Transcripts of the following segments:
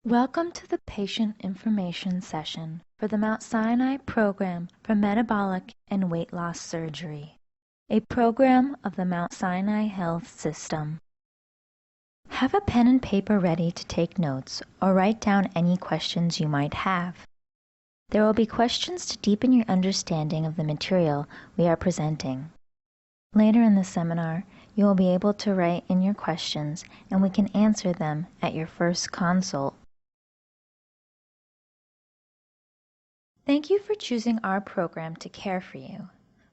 Welcome to the patient information session for the Mount Sinai Program for Metabolic and Weight Loss Surgery, a program of the Mount Sinai Health System. Have a pen and paper ready to take notes or write down any questions you might have. There will be questions to deepen your understanding of the material we are presenting. Later in the seminar, you will be able to write in your questions and we can answer them at your first consult. Thank you for choosing our program to care for you.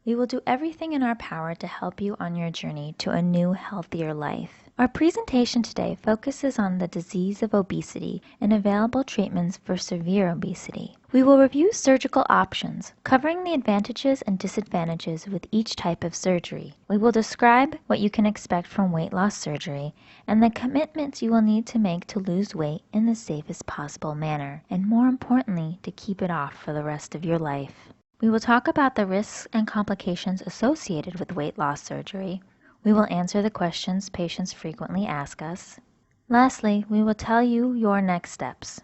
We will do everything in our power to help you on your journey to a new, healthier life. Our presentation today focuses on the disease of obesity and available treatments for severe obesity. We will review surgical options, covering the advantages and disadvantages with each type of surgery. We will describe what you can expect from weight loss surgery and the commitments you will need to make to lose weight in the safest possible manner, and more importantly, to keep it off for the rest of your life. We will talk about the risks and complications associated with weight loss surgery. We will answer the questions patients frequently ask us. Lastly, we will tell you your next steps.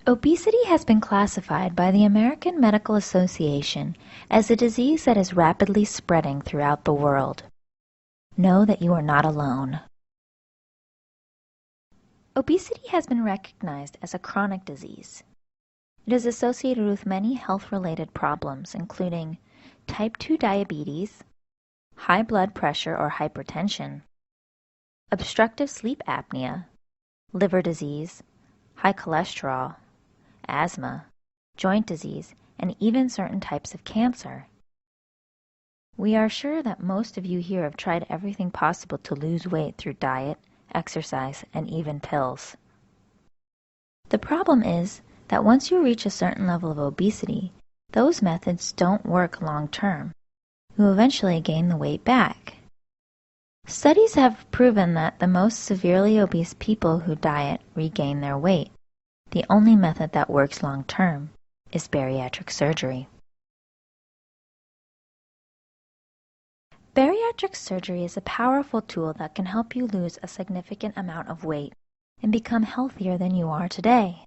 Obesity has been classified by the American Medical Association as a disease that is rapidly spreading throughout the world. Know that you are not alone. Obesity has been recognized as a chronic disease. It is associated with many health-related problems, including type 2 diabetes, high blood pressure or hypertension, obstructive sleep apnea, liver disease, high cholesterol, asthma, joint disease, and even certain types of cancer. We are sure that most of you here have tried everything possible to lose weight through diet, exercise, and even pills. The problem is that once you reach a certain level of obesity, those methods don't work long term. You eventually gain the weight back. Studies have proven that the most severely obese people who diet regain their weight. The only method that works long term is bariatric surgery. Bariatric surgery is a powerful tool that can help you lose a significant amount of weight and become healthier than you are today.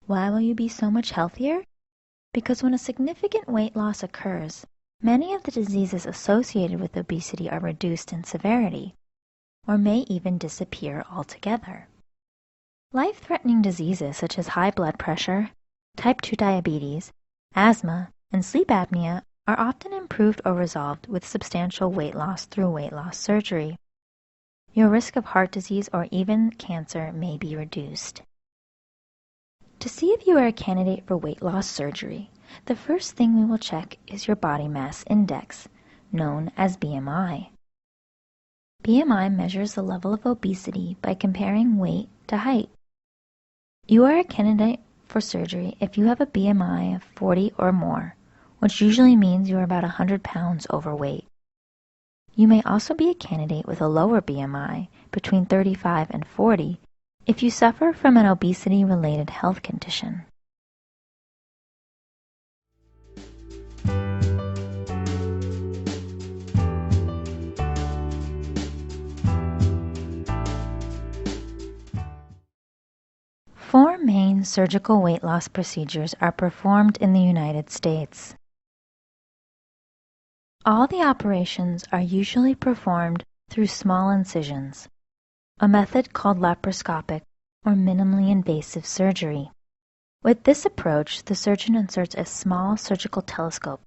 Why will you be so much healthier? Because when a significant weight loss occurs, many of the diseases associated with obesity are reduced in severity, or may even disappear altogether. Life-threatening diseases such as high blood pressure, type 2 diabetes, asthma, and sleep apnea are often improved or resolved with substantial weight loss through weight loss surgery. Your risk of heart disease or even cancer may be reduced. To see if you are a candidate for weight loss surgery, the first thing we will check is your body mass index, known as BMI. BMI measures the level of obesity by comparing weight to height. You are a candidate for surgery if you have a BMI of 40 or more, which usually means you are about 100 pounds overweight. You may also be a candidate with a lower BMI, between 35 and 40, if you suffer from an obesity-related health condition. Four main surgical weight loss procedures are performed in the United States. All the operations are usually performed through small incisions, a method called laparoscopic or minimally invasive surgery. With this approach, the surgeon inserts a small surgical telescope,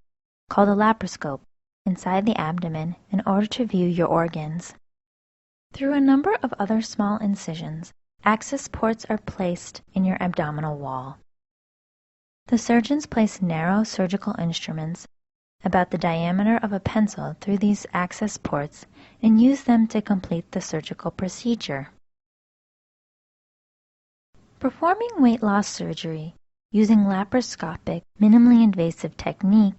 called a laparoscope, inside the abdomen in order to view your organs. Through a number of other small incisions, access ports are placed in your abdominal wall. The surgeons place narrow surgical instruments about the diameter of a pencil through these access ports and use them to complete the surgical procedure. Performing weight loss surgery using laparoscopic, minimally invasive technique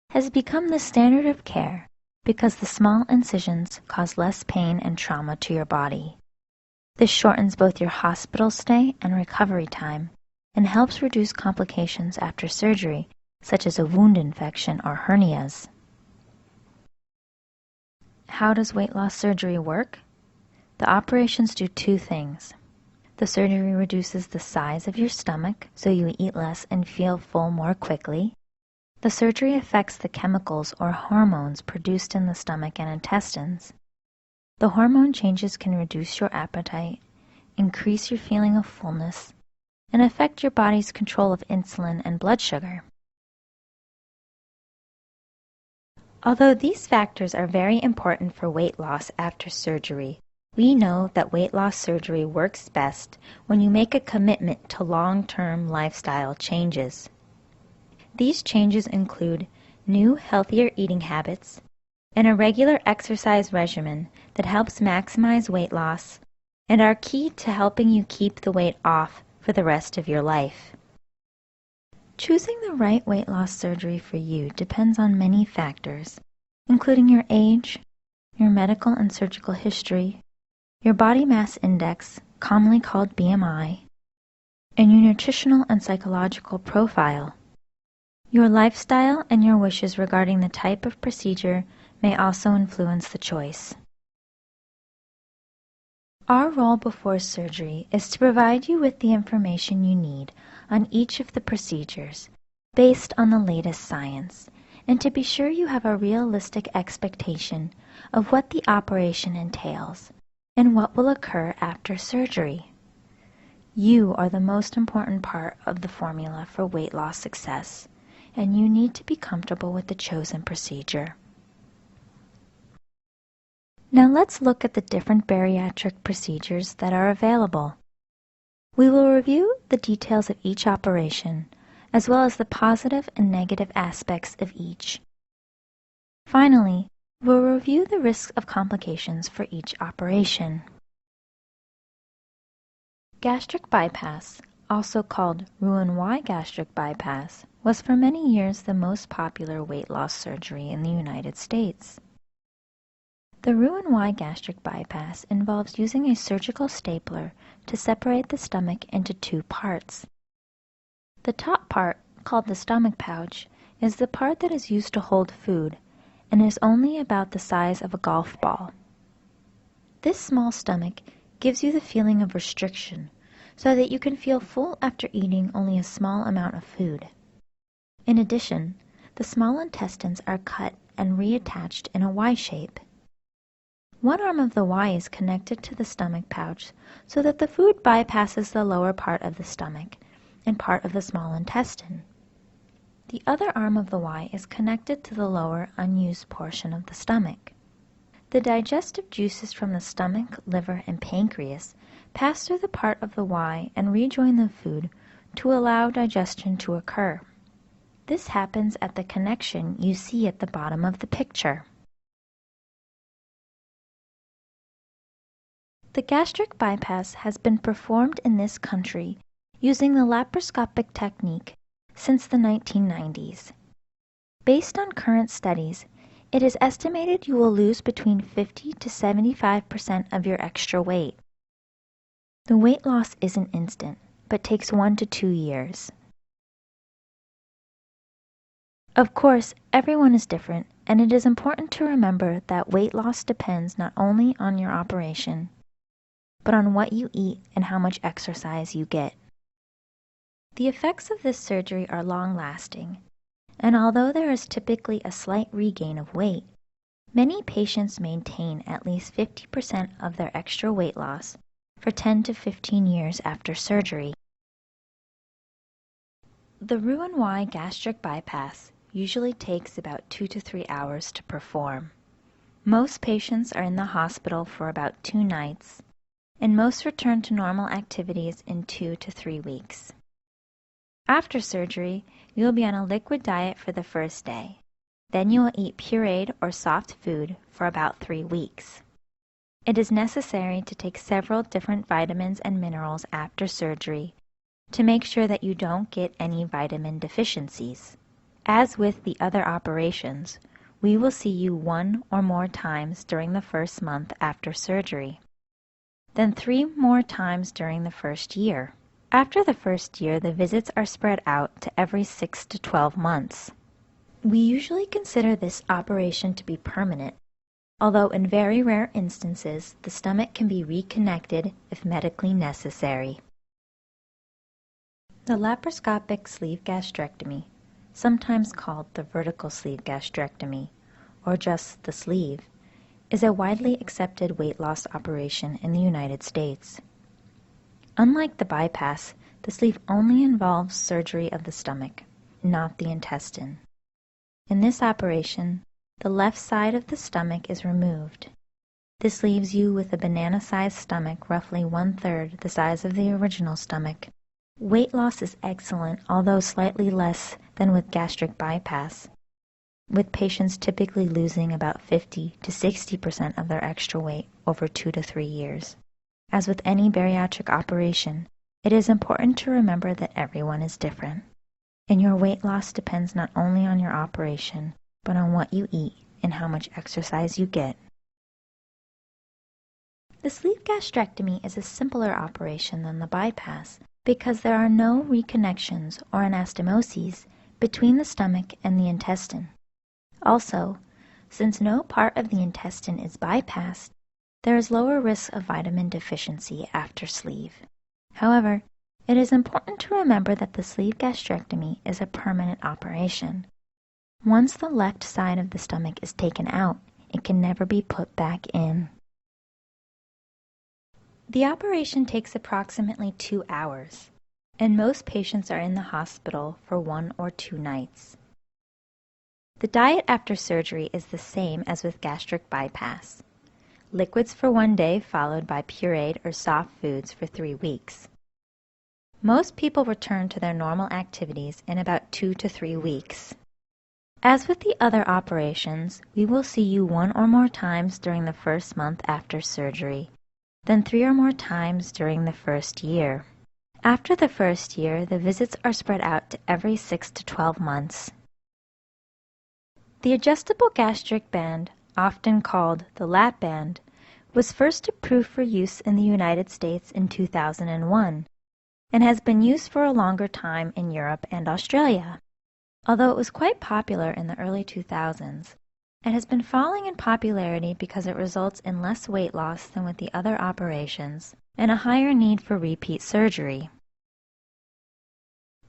has become the standard of care because the small incisions cause less pain and trauma to your body. This shortens both your hospital stay and recovery time and helps reduce complications after surgery, such as a wound infection or hernias. How does weight loss surgery work? The operations do two things. The surgery reduces the size of your stomach so you eat less and feel full more quickly. The surgery affects the chemicals or hormones produced in the stomach and intestines. The hormone changes can reduce your appetite, increase your feeling of fullness, and affect your body's control of insulin and blood sugar. Although these factors are very important for weight loss after surgery, we know that weight loss surgery works best when you make a commitment to long-term lifestyle changes. These changes include new, healthier eating habits and a regular exercise regimen that helps maximize weight loss and are key to helping you keep the weight off for the rest of your life. Choosing the right weight loss surgery for you depends on many factors, including your age, your medical and surgical history, your body mass index, commonly called BMI, and your nutritional and psychological profile. Your lifestyle and your wishes regarding the type of procedure may also influence the choice. Our role before surgery is to provide you with the information you need on each of the procedures based on the latest science, and to be sure you have a realistic expectation of what the operation entails and what will occur after surgery. You are the most important part of the formula for weight loss success, and you need to be comfortable with the chosen procedure. Now let's look at the different bariatric procedures that are available. We will review the details of each operation, as well as the positive and negative aspects of each. Finally, we'll review the risks of complications for each operation. Gastric bypass, also called Roux-en-Y gastric bypass, was for many years the most popular weight loss surgery in the United States. The Roux-en-Y gastric bypass involves using a surgical stapler to separate the stomach into two parts. The top part, called the stomach pouch, is the part that is used to hold food and is only about the size of a golf ball. This small stomach gives you the feeling of restriction so that you can feel full after eating only a small amount of food. In addition, the small intestines are cut and reattached in a Y shape. One arm of the Y is connected to the stomach pouch so that the food bypasses the lower part of the stomach and part of the small intestine. The other arm of the Y is connected to the lower, unused portion of the stomach. The digestive juices from the stomach, liver, and pancreas pass through the part of the Y and rejoin the food to allow digestion to occur. This happens at the connection you see at the bottom of the picture. The gastric bypass has been performed in this country using the laparoscopic technique since the 1990s. Based on current studies, it is estimated you will lose between 50 to 75% of your extra weight. The weight loss isn't instant, but takes 1 to 2 years. Of course, everyone is different, and it is important to remember that weight loss depends not only on your operation, but on what you eat and how much exercise you get. The effects of this surgery are long-lasting, and although there is typically a slight regain of weight, many patients maintain at least 50% of their extra weight loss for 10 to 15 years after surgery. The Roux-en-Y gastric bypass usually takes about 2 to 3 hours to perform. Most patients are in the hospital for about 2 nights, and most return to normal activities in 2 to 3 weeks. After surgery, you will be on a liquid diet for the first day. Then you will eat pureed or soft food for about 3 weeks. It is necessary to take several different vitamins and minerals after surgery to make sure that you don't get any vitamin deficiencies. As with the other operations, we will see you 1 or more times during the first month after surgery. then 3 more times during the first year. After the first year, the visits are spread out to every 6 to 12 months. We usually consider this operation to be permanent, although in very rare instances, the stomach can be reconnected if medically necessary. The laparoscopic sleeve gastrectomy, sometimes called the vertical sleeve gastrectomy, or just the sleeve, is a widely accepted weight loss operation in the United States. Unlike the bypass, the sleeve only involves surgery of the stomach, not the intestine. In this operation, the left side of the stomach is removed. This leaves you with a banana-sized stomach roughly 1/3 the size of the original stomach. Weight loss is excellent, although slightly less than with gastric bypass, with patients typically losing about 50 to 60% of their extra weight over 2 to 3 years. As with any bariatric operation, it is important to remember that everyone is different, and your weight loss depends not only on your operation, but on what you eat and how much exercise you get. The sleeve gastrectomy is a simpler operation than the bypass because there are no reconnections or anastomoses between the stomach and the intestine. Also, since no part of the intestine is bypassed, there is lower risk of vitamin deficiency after sleeve. However, it is important to remember that the sleeve gastrectomy is a permanent operation. Once the left side of the stomach is taken out, it can never be put back in. The operation takes approximately 2 hours, and most patients are in the hospital for 1 or 2 nights. The diet after surgery is the same as with gastric bypass. Liquids for 1 day followed by pureed or soft foods for 3 weeks. Most people return to their normal activities in about 2 to 3 weeks. As with the other operations, we will see you 1 or more times during the first month after surgery, then 3 or more times during the first year. After the first year, the visits are spread out to every 6 to 12 months. The adjustable gastric band, often called the lap band, was first approved for use in the United States in 2001 and has been used for a longer time in Europe and Australia. Although it was quite popular in the early 2000s, it has been falling in popularity because it results in less weight loss than with the other operations and a higher need for repeat surgery.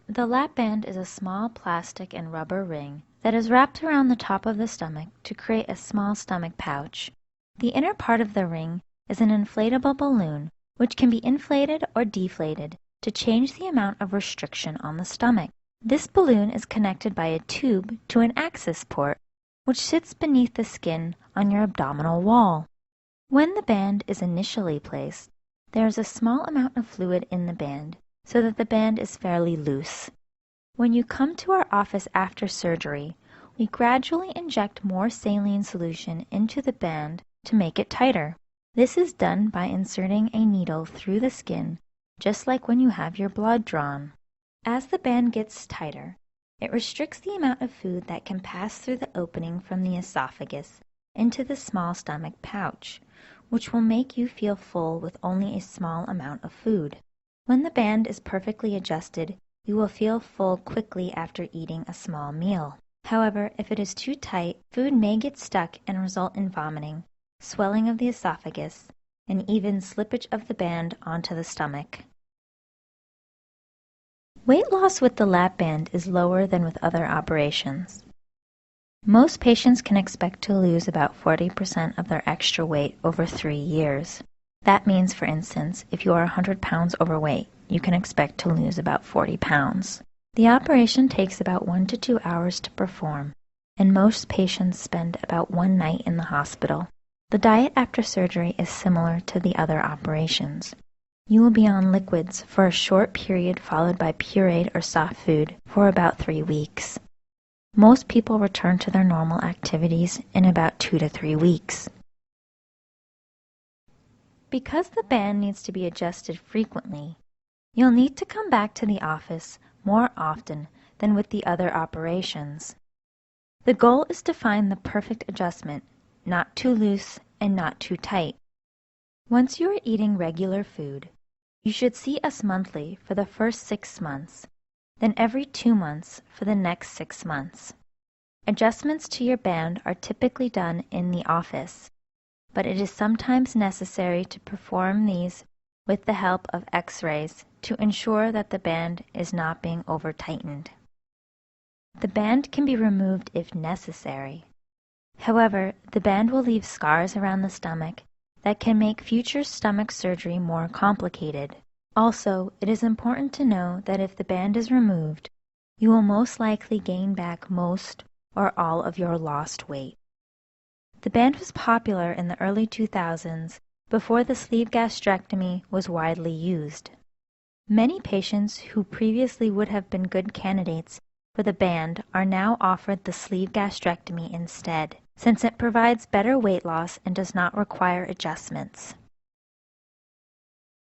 The lap band is a small plastic and rubber ring that is wrapped around the top of the stomach to create a small stomach pouch. The inner part of the ring is an inflatable balloon which can be inflated or deflated to change the amount of restriction on the stomach. This balloon is connected by a tube to an access port which sits beneath the skin on your abdominal wall. When the band is initially placed, there is a small amount of fluid in the band so that the band is fairly loose. When you come to our office after surgery, we gradually inject more saline solution into the band to make it tighter. This is done by inserting a needle through the skin, just like when you have your blood drawn. As the band gets tighter, it restricts the amount of food that can pass through the opening from the esophagus into the small stomach pouch, which will make you feel full with only a small amount of food. When the band is perfectly adjusted, you will feel full quickly after eating a small meal. However, if it is too tight, food may get stuck and result in vomiting, swelling of the esophagus, and even slippage of the band onto the stomach. Weight loss with the lap band is lower than with other operations. Most patients can expect to lose about 40% of their extra weight over 3 years. That means, for instance, if you are 100 pounds overweight, you can expect to lose about 40 pounds. The operation takes about 1 to 2 hours to perform, and most patients spend about 1 night in the hospital. The diet after surgery is similar to the other operations. You will be on liquids for a short period followed by pureed or soft food for about 3 weeks. Most people return to their normal activities in about 2 to 3 weeks. Because the band needs to be adjusted frequently, you'll need to come back to the office more often than with the other operations. The goal is to find the perfect adjustment, not too loose and not too tight. Once you are eating regular food, you should see us monthly for the first 6 months, then every 2 months for the next 6 months. Adjustments to your band are typically done in the office, but it is sometimes necessary to perform these with the help of X-rays to ensure that the band is not being over-tightened. The band can be removed if necessary. However, the band will leave scars around the stomach that can make future stomach surgery more complicated. Also, it is important to know that if the band is removed, you will most likely gain back most or all of your lost weight. The band was popular in the early 2000s before the sleeve gastrectomy was widely used. Many patients who previously would have been good candidates for the band are now offered the sleeve gastrectomy instead, since it provides better weight loss and does not require adjustments.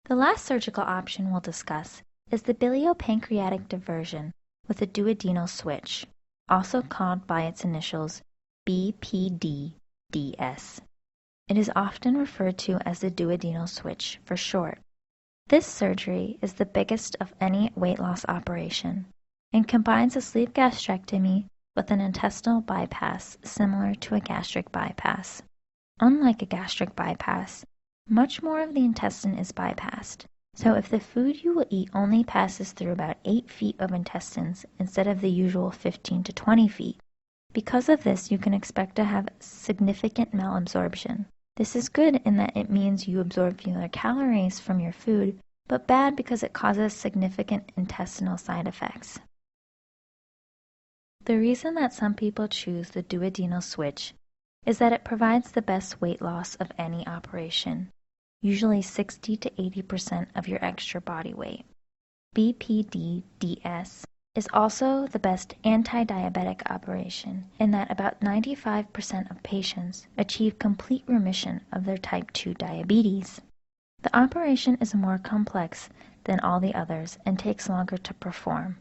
The last surgical option we'll discuss is the biliopancreatic diversion with a duodenal switch, also called by its initials BPD-DS. It is often referred to as the duodenal switch for short. This surgery is the biggest of any weight loss operation and combines a sleeve gastrectomy with an intestinal bypass similar to a gastric bypass. Unlike a gastric bypass, much more of the intestine is bypassed, so if the food you will eat only passes through about 8 feet of intestines instead of the usual 15 to 20 feet, because of this you can expect to have significant malabsorption. This is good in that it means you absorb fewer calories from your food, but bad because it causes significant intestinal side effects. The reason that some people choose the duodenal switch is that it provides the best weight loss of any operation, usually 60 to 80% of your extra body weight. BPD-DS is also the best anti-diabetic operation in that about 95% of patients achieve complete remission of their type 2 diabetes. The operation is more complex than all the others and takes longer to perform.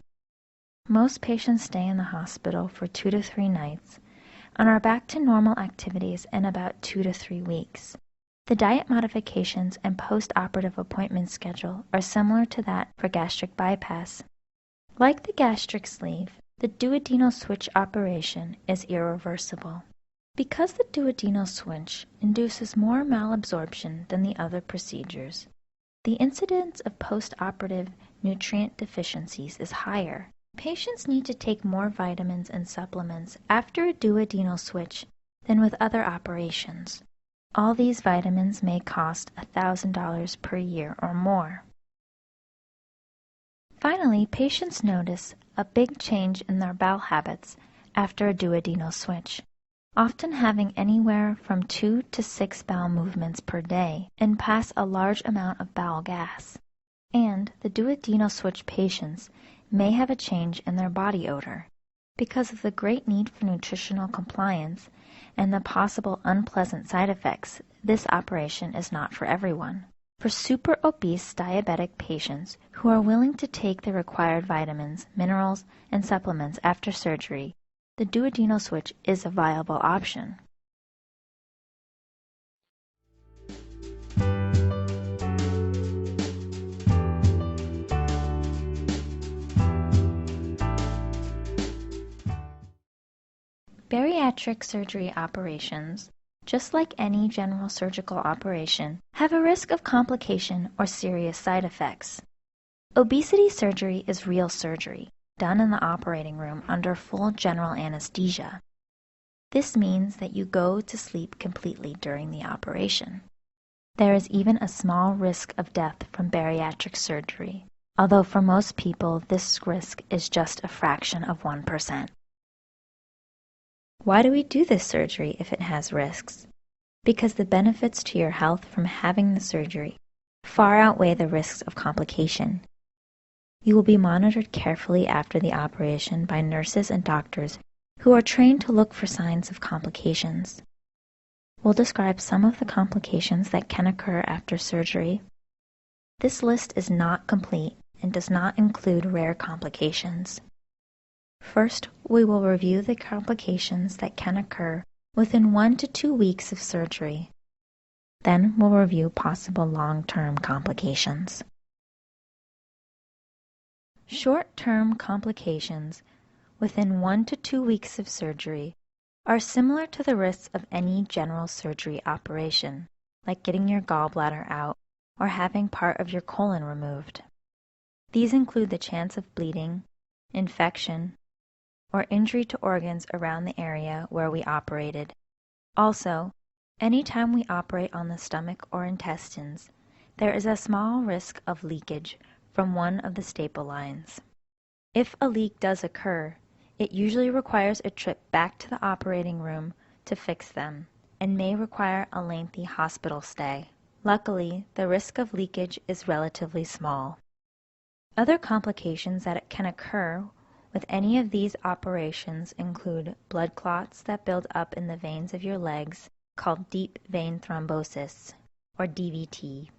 Most patients stay in the hospital for 2 to 3 nights and are back to normal activities in about 2 to 3 weeks. The diet modifications and post-operative appointment schedule are similar to that for gastric bypass. Like the gastric sleeve, the duodenal switch operation is irreversible. Because the duodenal switch induces more malabsorption than the other procedures, the incidence of post-operative nutrient deficiencies is higher. Patients need to take more vitamins and supplements after a duodenal switch than with other operations. All these vitamins may cost $1,000 per year or more. Finally, patients notice a big change in their bowel habits after a duodenal switch, often having anywhere from 2 to 6 bowel movements per day and pass a large amount of bowel gas. And the duodenal switch patients may have a change in their body odor. Because of the great need for nutritional compliance and the possible unpleasant side effects, this operation is not for everyone. For super obese diabetic patients who are willing to take the required vitamins, minerals, and supplements after surgery, the duodenal switch is a viable option. Bariatric surgery operations, just like any general surgical operation, have a risk of complication or serious side effects. Obesity surgery is real surgery, done in the operating room under full general anesthesia. This means that you go to sleep completely during the operation. There is even a small risk of death from bariatric surgery, although for most people this risk is just a fraction of 1%. Why do we do this surgery if it has risks? Because the benefits to your health from having the surgery far outweigh the risks of complication. You will be monitored carefully after the operation by nurses and doctors who are trained to look for signs of complications. We'll describe some of the complications that can occur after surgery. This list is not complete and does not include rare complications. First, we will review the complications that can occur within 1 to 2 weeks of surgery. Then we'll review possible long-term complications. Short-term complications within 1 to 2 weeks of surgery are similar to the risks of any general surgery operation, like getting your gallbladder out or having part of your colon removed. These include the chance of bleeding, infection, or injury to organs around the area where we operated. Also, anytime we operate on the stomach or intestines, there is a small risk of leakage from one of the staple lines. If a leak does occur, it usually requires a trip back to the operating room to fix them and may require a lengthy hospital stay. Luckily, the risk of leakage is relatively small. Other complications that can occur with any of these operations include blood clots that build up in the veins of your legs, called deep vein thrombosis, or DVT.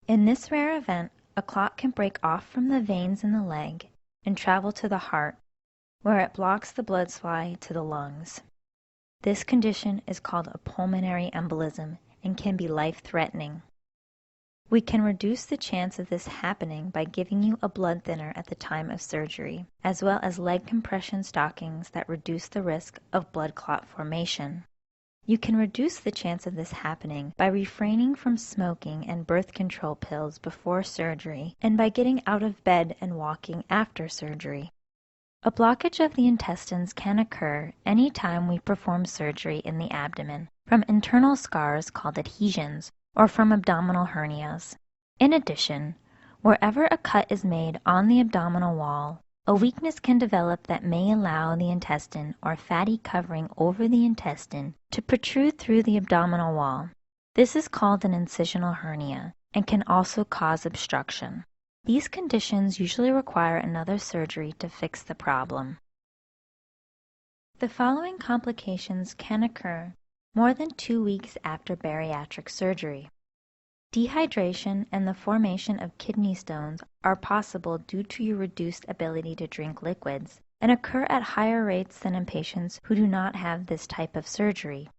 In this rare event, a clot can break off from the veins in the leg and travel to the heart, where it blocks the blood supply to the lungs. This condition is called a pulmonary embolism and can be life-threatening. We can reduce the chance of this happening by giving you a blood thinner at the time of surgery, as well as leg compression stockings that reduce the risk of blood clot formation. You can reduce the chance of this happening by refraining from smoking and birth control pills before surgery and by getting out of bed and walking after surgery. A blockage of the intestines can occur any time we perform surgery in the abdomen from internal scars called adhesions or from abdominal hernias. In addition, wherever a cut is made on the abdominal wall, a weakness can develop that may allow the intestine or fatty covering over the intestine to protrude through the abdominal wall. This is called an incisional hernia and can also cause obstruction. These conditions usually require another surgery to fix the problem. The following complications can occur more than 2 weeks after bariatric surgery. Dehydration and the formation of kidney stones are possible due to your reduced ability to drink liquids and occur at higher rates than in patients who do not have this type of surgery.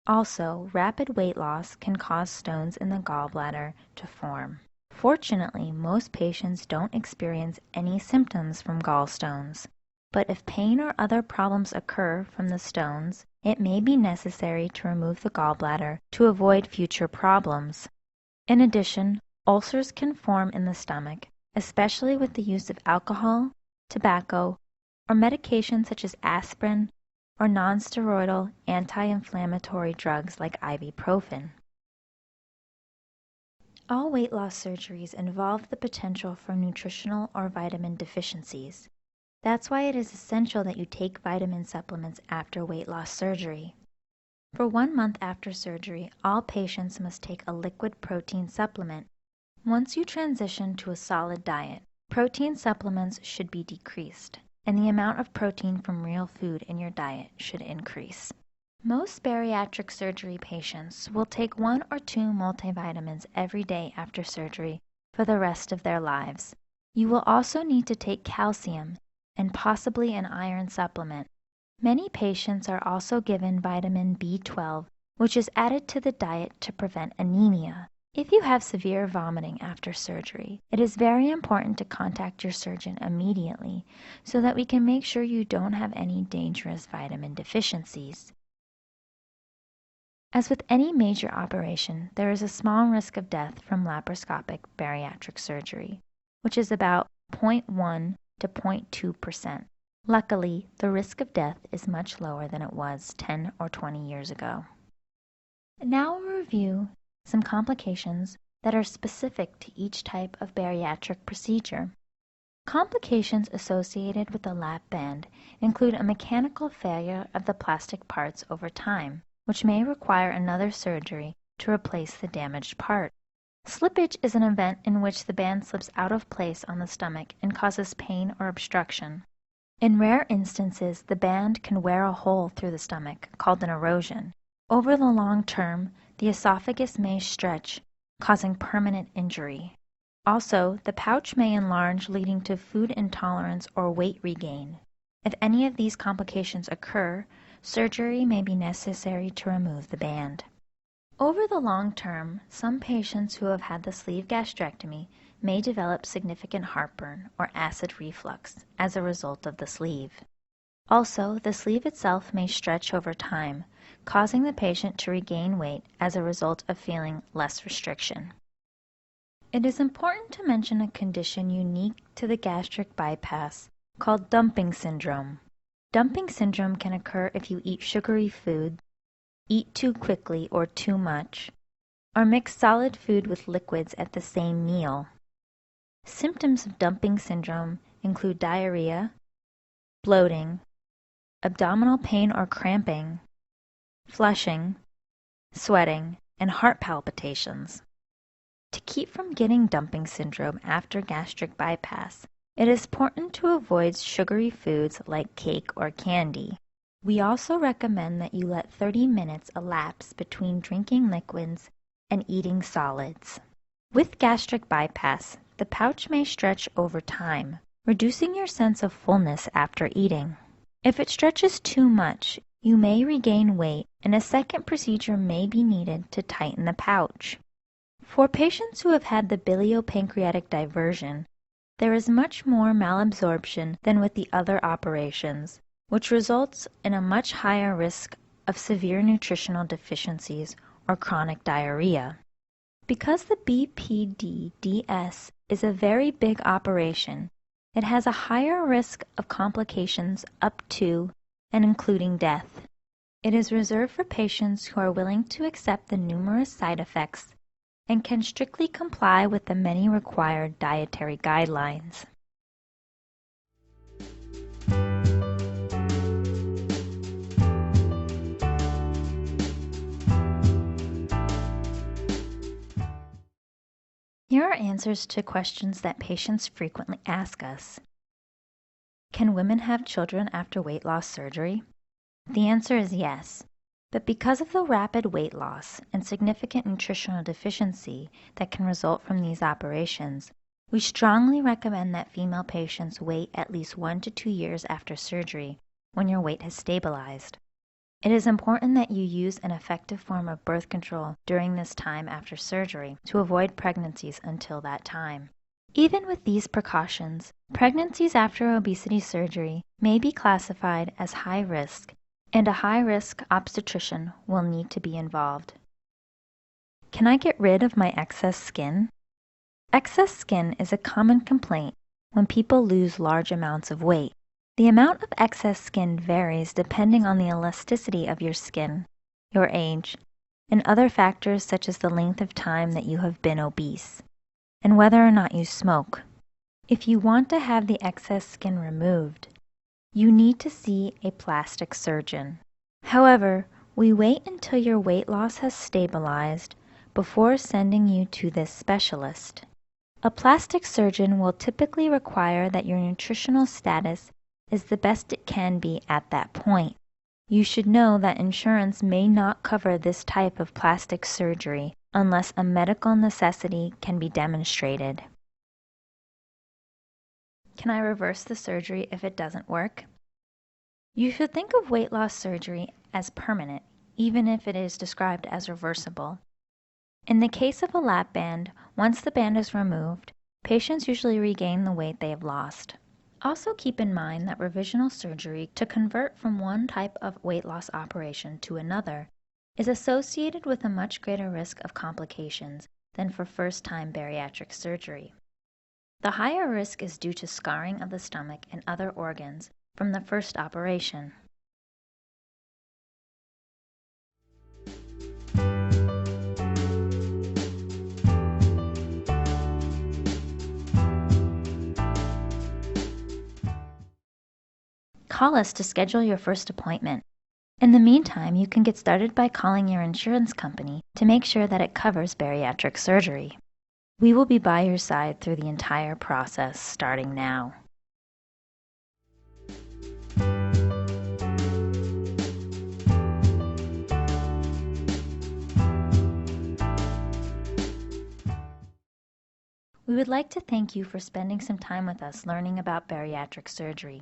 Also, rapid weight loss can cause stones in the gallbladder to form. Fortunately, most patients don't experience any symptoms from gallstones. But if pain or other problems occur from the stones, it may be necessary to remove the gallbladder to avoid future problems. In addition, ulcers can form in the stomach, especially with the use of alcohol, tobacco, or medications such as aspirin or nonsteroidal anti-inflammatory drugs like ibuprofen. All weight loss surgeries involve the potential for nutritional or vitamin deficiencies. That's why it is essential that you take vitamin supplements after weight loss surgery. For 1 month after surgery, all patients must take a liquid protein supplement. Once you transition to a solid diet, protein supplements should be decreased, and the amount of protein from real food in your diet should increase. Most bariatric surgery patients will take 1 or 2 multivitamins every day after surgery for the rest of their lives. You will also need to take calcium and possibly an iron supplement. Many patients are also given vitamin B12, which is added to the diet to prevent anemia. If you have severe vomiting after surgery, it is very important to contact your surgeon immediately so that we can make sure you don't have any dangerous vitamin deficiencies. As with any major operation, there is a small risk of death from laparoscopic bariatric surgery, which is about 0.1 to 0.2%. Luckily, the risk of death is much lower than it was 10 or 20 years ago. Now we'll review some complications that are specific to each type of bariatric procedure. Complications associated with the lap band include a mechanical failure of the plastic parts over time, which may require another surgery to replace the damaged part. Slippage is an event in which the band slips out of place on the stomach and causes pain or obstruction. In rare instances, the band can wear a hole through the stomach, called an erosion. Over the long term, the esophagus may stretch, causing permanent injury. Also, the pouch may enlarge, leading to food intolerance or weight regain. If any of these complications occur, surgery may be necessary to remove the band. Over the long term, some patients who have had the sleeve gastrectomy may develop significant heartburn or acid reflux as a result of the sleeve. Also, the sleeve itself may stretch over time, causing the patient to regain weight as a result of feeling less restriction. It is important to mention a condition unique to the gastric bypass called dumping syndrome. Dumping syndrome can occur if you eat sugary food, eat too quickly or too much, or mix solid food with liquids at the same meal. Symptoms of dumping syndrome include diarrhea, bloating, abdominal pain or cramping, flushing, sweating, and heart palpitations. To keep from getting dumping syndrome after gastric bypass, it is important to avoid sugary foods like cake or candy. We also recommend that you let 30 minutes elapse between drinking liquids and eating solids. With gastric bypass, the pouch may stretch over time, reducing your sense of fullness after eating. If it stretches too much, you may regain weight, and a second procedure may be needed to tighten the pouch. For patients who have had the biliopancreatic diversion, there is much more malabsorption than with the other operations, which results in a much higher risk of severe nutritional deficiencies or chronic diarrhea. Because the BPDDS is a very big operation, it has a higher risk of complications up to and including death. It is reserved for patients who are willing to accept the numerous side effects and can strictly comply with the many required dietary guidelines. Here are answers to questions that patients frequently ask us. Can women have children after weight loss surgery? The answer is yes. But because of the rapid weight loss and significant nutritional deficiency that can result from these operations, we strongly recommend that female patients wait at least 1 to 2 years after surgery when your weight has stabilized. It is important that you use an effective form of birth control during this time after surgery to avoid pregnancies until that time. Even with these precautions, pregnancies after obesity surgery may be classified as high risk, and a high-risk obstetrician will need to be involved. Can I get rid of my excess skin? Excess skin is a common complaint when people lose large amounts of weight. The amount of excess skin varies depending on the elasticity of your skin, your age, and other factors such as the length of time that you have been obese, and whether or not you smoke. If you want to have the excess skin removed, you need to see a plastic surgeon. However, we wait until your weight loss has stabilized before sending you to this specialist. A plastic surgeon will typically require that your nutritional status is the best it can be at that point. You should know that insurance may not cover this type of plastic surgery unless a medical necessity can be demonstrated. Can I reverse the surgery if it doesn't work? You should think of weight loss surgery as permanent, even if it is described as reversible. In the case of a lap band, once the band is removed, patients usually regain the weight they have lost. Also keep in mind that revisional surgery to convert from one type of weight loss operation to another is associated with a much greater risk of complications than for first-time bariatric surgery. The higher risk is due to scarring of the stomach and other organs from the first operation. Call us to schedule your first appointment. In the meantime, you can get started by calling your insurance company to make sure that it covers bariatric surgery. We will be by your side through the entire process starting now. We would like to thank you for spending some time with us learning about bariatric surgery.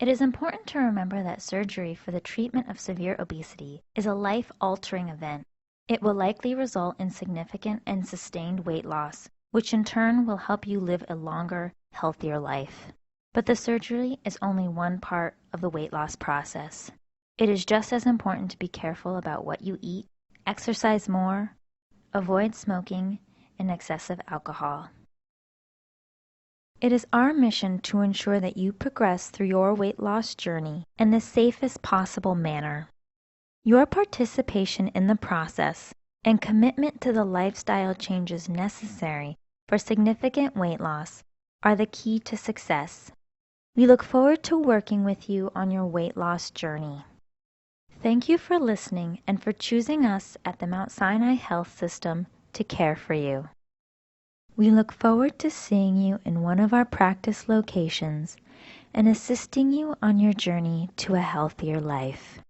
It is important to remember that surgery for the treatment of severe obesity is a life-altering event It will likely result in significant and sustained weight loss, which in turn will help you live a longer, healthier life. But the surgery is only one part of the weight loss process. It is just as important to be careful about what you eat, exercise more, avoid smoking, and excessive alcohol. It is our mission to ensure that you progress through your weight loss journey in the safest possible manner. Your participation in the process and commitment to the lifestyle changes necessary for significant weight loss are the key to success. We look forward to working with you on your weight loss journey. Thank you for listening and for choosing us at the Mount Sinai Health System to care for you. We look forward to seeing you in one of our practice locations and assisting you on your journey to a healthier life.